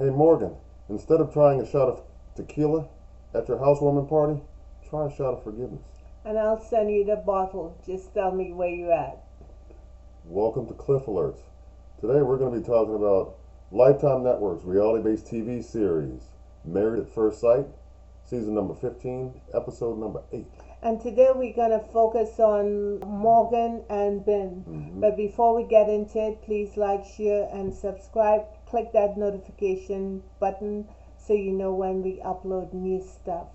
Hey Morgan, instead of trying a shot of tequila at your housewarming party, try a shot of forgiveness. And I'll send you the bottle. Just tell me where you're at. Welcome to Cliff Alerts. Today we're going to be talking about Lifetime Network's reality-based TV series, Married at First Sight, season number 15, episode number 8. And today we're going to focus on Morgan and Binh. But before we get into it, please like, share, and subscribe. Click that notification button so you know when we upload new stuff.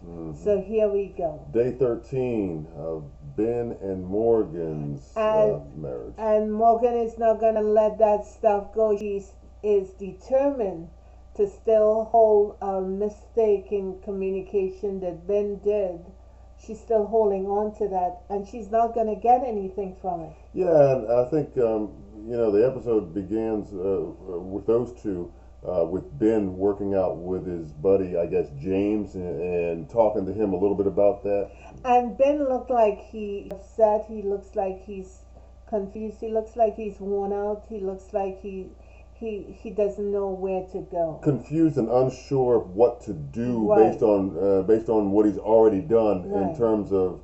So here we go. Day 13 of Binh and Morgan's marriage. And Morgan is not going to let that stuff go. She is determined to still hold a mistake in communication that Binh did. She's still holding on to that, and she's not going to get anything from it. Yeah, and I think, the episode begins with those two, with Binh working out with his buddy, I guess, James, and talking to him a little bit about that. And Binh looked like he's upset. He looks like he's confused. He looks like he's worn out. He looks like he doesn't know where to go. Confused and unsure of what to do, Right. based on what he's already done Right. in terms of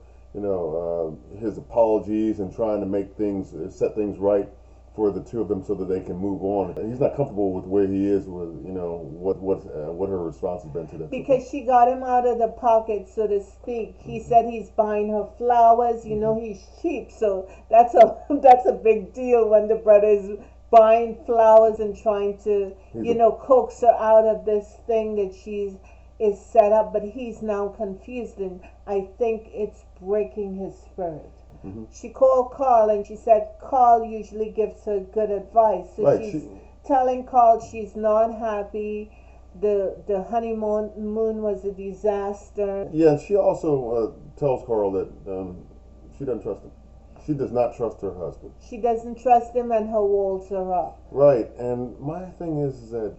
his apologies and trying to set things right for the two of them so that they can move on. He's not comfortable with where he is with what her response has been to that. Because she got him out of the pocket, so to speak. He said he's buying her flowers. He's cheap, so that's a big deal when the brother is buying flowers and trying to, coax her out of this thing that is set up. But he's now confused, and I think it's breaking his spirit. She called Carl and she said Carl usually gives her good advice. So Right, she's telling Carl she's not happy. The honeymoon was a disaster. Yeah, and she also tells Carl that she doesn't trust him. She does not trust her husband. She doesn't trust him, and her walls are up. Right, and my thing is that,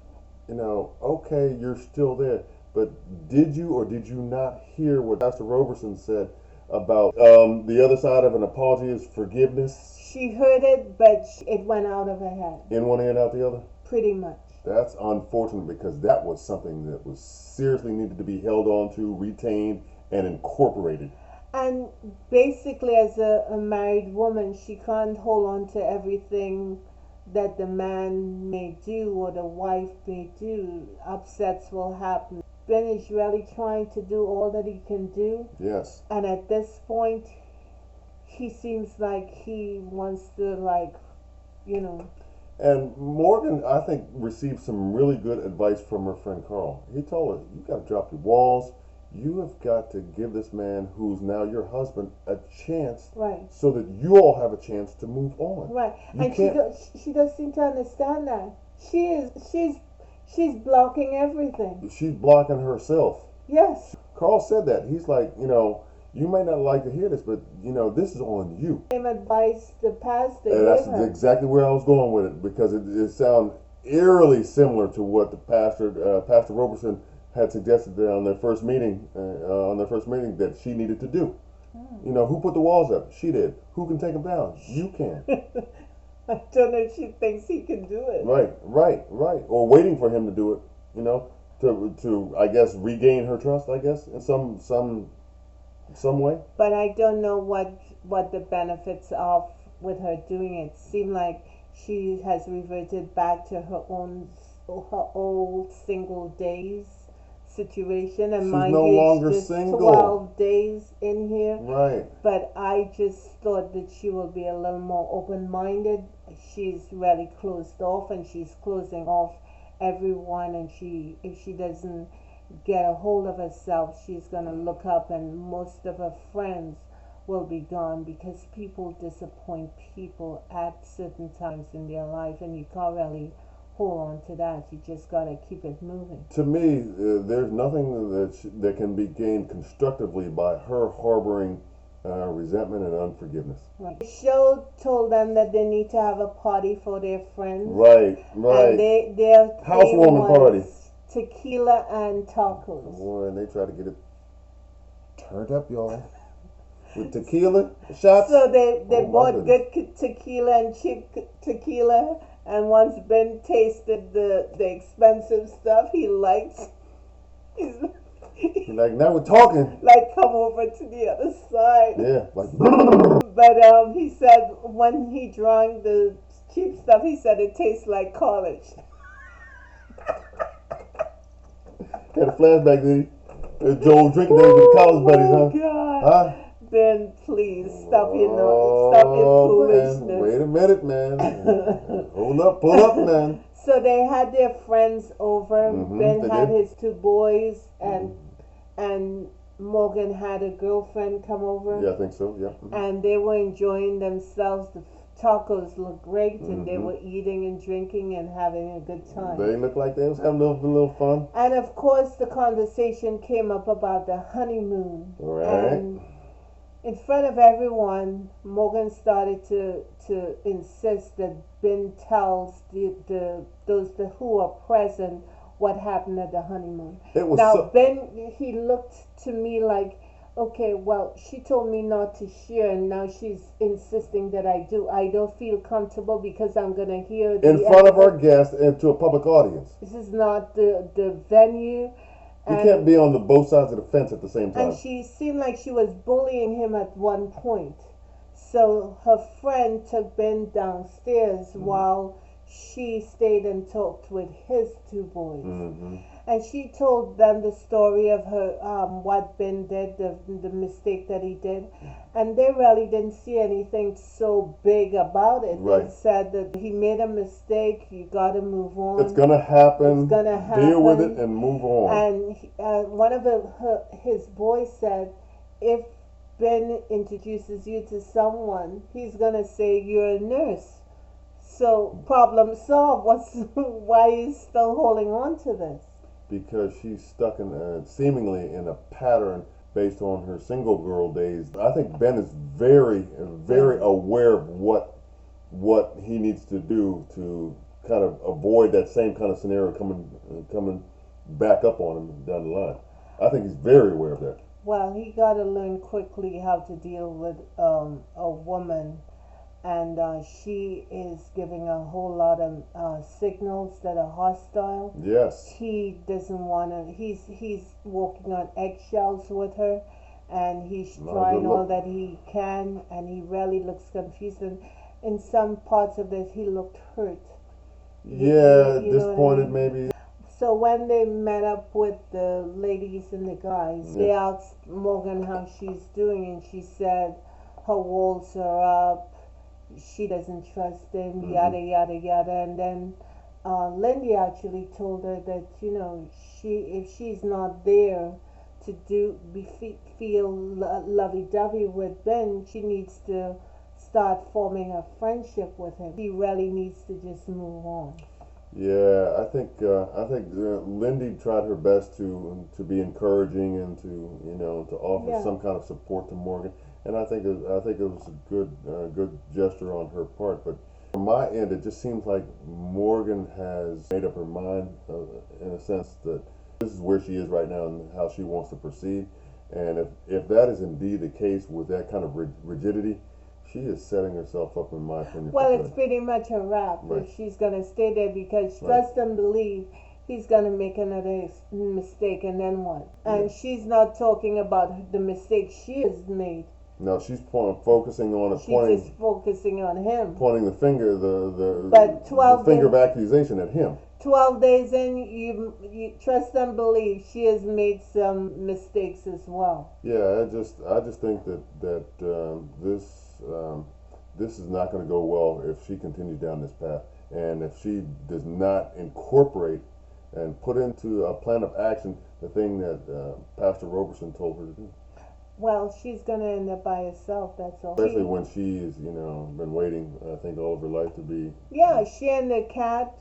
okay, you're still there, but did you or did you not hear what Pastor Roberson said about the other side of an apology is forgiveness? She heard it, but it went out of her head. In one ear and out the other? Pretty much. That's unfortunate because that was something that was seriously needed to be held on to, retained, and incorporated. And basically, as a married woman, she can't hold on to everything that the man may do or the wife may do. Upsets will happen. Binh is really trying to do all that he can do. Yes. And at this point, he seems like he wants to, And Morgan, I think, received some really good advice from her friend Carl. He told her, you got to drop your walls. You have got to give this man, who's now your husband, a chance, Right. so that you all have a chance to move on. Right. You And can't- she does seem to understand that. She's blocking everything. She's blocking herself. Yes. Carl said that. He's like, you may not like to hear this, but, this is on you. Same advice the pastor And that's gave her. exactly where I was going with it, because it sounds eerily similar to what the Pastor Roberson had suggested on their first meeting, that she needed to do. Who put the walls up? She did. Who can take them down? You can. I don't know if she thinks he can do it. Right. Or waiting for him to do it, to I guess regain her trust, I guess, in some way. But I don't know what the benefits of with her doing it. Seem like she has reverted back to her old single days situation, and She's mind no you, longer it's just single. 12 days in here. Right. But I just thought that she will be a little more open-minded. She's really closed off, and she's closing off everyone. And if she doesn't get a hold of herself, she's gonna look up, and most of her friends will be gone, because people disappoint people at certain times in their life, and you can't really hold on to that. You just gotta keep it moving. To me, there's nothing that can be gained constructively by her harboring resentment and unforgiveness. Right. The show told them that they need to have a party for their friends. Right. And their Housewarming theme party. was tequila and tacos. Boy, and they try to get it turned up, y'all. With tequila shots. So they Oh, my bought goodness. good tequila and cheap tequila, And once Ben tasted the expensive stuff he liked, he's Like, now we're talking. like, come over to the other side. Yeah, like. But he said when he drank the cheap stuff, he said it tastes like college. Had a flashback, did he? Joel drinking things with the college buddies, huh? Oh God. Huh? Ben, please stop your foolishness. Wait a minute, man. Hold up, pull up, man. So they had their friends over. Ben had did. his two boys, and Morgan had a girlfriend come over. Yeah, I think so. Yeah. And they were enjoying themselves. The tacos looked great, and they were eating and drinking and having a good time. They looked like they was having a little fun. And of course, the conversation came up about the honeymoon. Right. And in front of everyone, Morgan started to insist that Ben tells those who are present what happened at the honeymoon. It was Now Ben, he looked to me like, okay, well, she told me not to share, and now she's insisting that I do. I don't feel comfortable because I'm gonna hear in front of our guests and to a public audience. This is not the venue. You can't be on both sides of the fence at the same time. And she seemed like she was bullying him at one point. So her friend took Ben downstairs while she stayed and talked with his two boys. And she told them the story of her what Ben did, the mistake that he did, and they really didn't see anything so big about it. Right. They said that he made a mistake. You got to move on. It's gonna happen. It's gonna happen. Deal with it and move on. And one of his boys said, if Ben introduces you to someone, he's gonna say you're a nurse. So problem solved. Why are you still holding on to this? Because she's stuck in seemingly in a pattern based on her single girl days. I think Ben is very aware of what he needs to do to kind of avoid that same kind of scenario coming back up on him down the line. I think he's very aware of that. Well, he got to learn quickly how to deal with a woman, and she is giving a whole lot of signals that are hostile. Yes. He doesn't want to. He's walking on eggshells with her, and he's trying all that he can, and he really looks confused. And in some parts of this, he looked hurt. Yeah, you disappointed know what I mean? maybe. So when they met up with the ladies and the guys, they asked Morgan how she's doing, and she said her walls are up. She doesn't trust him, yada yada yada. And then Lindy actually told her that if she's not there to feel lovey-dovey with Ben, she needs to start forming a friendship with him. He really needs to just move on. Yeah, I think Lindy tried her best to be encouraging and to offer some kind of support to Morgan, and I think it was a good gesture on her part. But from my end, it just seems like Morgan has made up her mind in a sense that this is where she is right now and how she wants to proceed. And if that is indeed the case with that kind of rigidity, she is setting herself up, in my opinion. Well, it's pretty much a wrap if she's going to stay there, because trust and believe he's going to make another mistake, and then what? And she's not talking about the mistake she has made. No, she's focusing on She's just focusing on him. Pointing the finger, But 12 the finger days, of accusation at him. 12 days in, you trust and believe she has made some mistakes as well. Yeah, I just think that this is not going to go well if she continues down this path, and if she does not incorporate and put into a plan of action the thing that Pastor Roberson told her to do. Well, she's going to end up by herself, that's all. Especially when she's, been waiting, I think, all of her life to be... Yeah, she and the cat,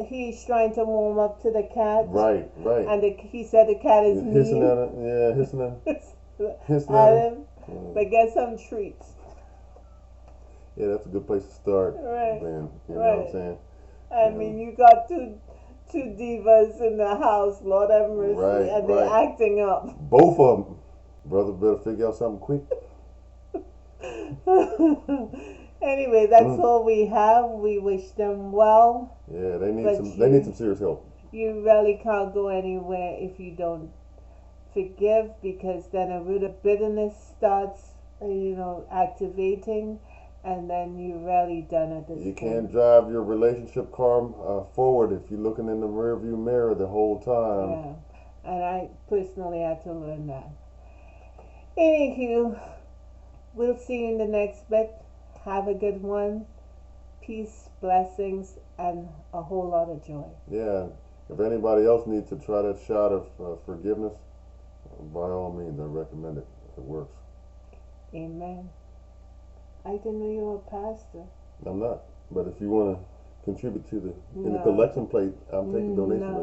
he's trying to warm up to the cat. Right. And he said the cat is hissing mean. at her, yeah, hissing at him. But get some treats. Yeah, that's a good place to start. Right. Then, you know what I'm saying? I mean, you got two divas in the house, Lord have mercy, and they're acting up. Both of them. Brother better figure out something quick. Anyway, that's all we have. We wish them well. Yeah, they need But some serious help. You really can't go anywhere if you don't forgive, because then a root of bitterness starts, activating, and then you're really done at this You point. can't drive your relationship car forward if you're looking in the rearview mirror the whole time. Yeah, and I personally had to learn that. Anywho, we'll see you in the next bit. Have a good one. Peace, blessings, and a whole lot of joy. Yeah, if anybody else needs to try that shot of forgiveness, by all means, I recommend it. It works. Amen. I didn't know you were a pastor. I'm not, but if you want to contribute to the No. collection plate, I'll take the donation. No.